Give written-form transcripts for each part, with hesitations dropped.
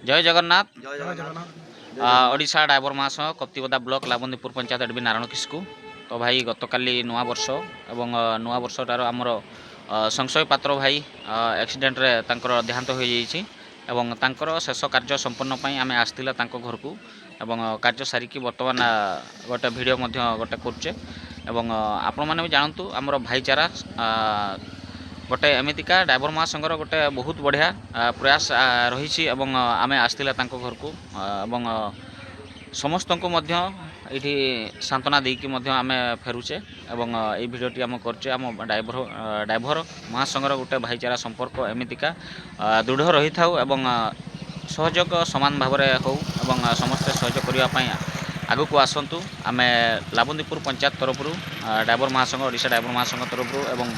जय जगन्नाथ। जय जगन्नाथ। ओडिशा ड्राइवर महासंघ कप्तिबदा ब्लॉक लाबंदीपुर पंचायत एडमिन नारायण किस्कु। तो भाई गतकाली नुआ वर्ष एवं नुआ वर्षटार आमर संशय पात्र भाई एक्सीडेंट रे तांकर देहांत हो जाइछि एवं तांकर शेष कार्य संपन्न पई आमे आस्तिला तांको घर को एवं कार्य सारिकी वर्तमान गोटे वीडियो मध्य गोटे करछे एवं आपण माने भी जानतु आमर भाईचारा गोटे एमितिका ड्राइवर महासंघर गोटे बहुत बढ़िया प्रयास रही आम आसला घर को एवं समस्त को ये सांत्वना देकी आम फेरुचे एवं ये भिडियोटी आम करचे आम ड्राइवर महासंघर गोटे भाईचारा संपर्क एमितिका दृढ़ रही था एवं सहयोग समान भाव में हो एवं समस्ते सहयोग करने आगु को आसतु आम लाबंदीपुर पंचायत तरफ ड्राइवर महासंघ ओडिशा ड्राइवर महासंघ तरफ एवं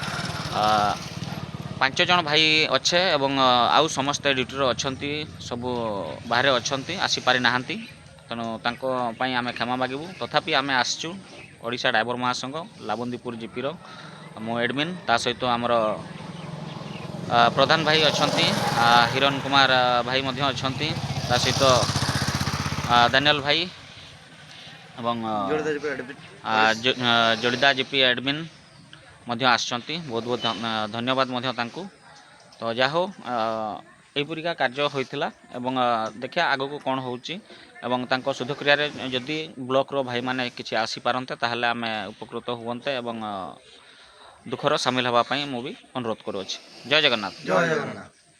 5 जन भाई अच्छे एवं आउ समस्ते ड्यूटी अच्छा सब बाहर अच्छा आसीपारी ना तेणु तांई आम क्षमा मागू तथापि आम आसचु ओडिशा ड्राइवर महासंघ लाबंदीपुर जीपी मो एडमिन ता सहित आमर प्रधान भाई अच्छा हिरण कुमार भाई अच्छा ता सहित दानियल भाई एवं जोड़ीदा जीपी एडमिन आसचंती बहुत बहुत धन्यवाद तांकु। तो जा हो यहीपरिका कार्य होता एवं देखिया आग को कौन हो शुद्धक्रिया जदि ब्लॉक रो भाई माने किसी आसी पारंते ताहले आमे उपकृत हुवंते एवं दुखर सामिल हवा पई मु भी अनुरोध करूछि। जय जगन्नाथ। जय जगन्नाथ।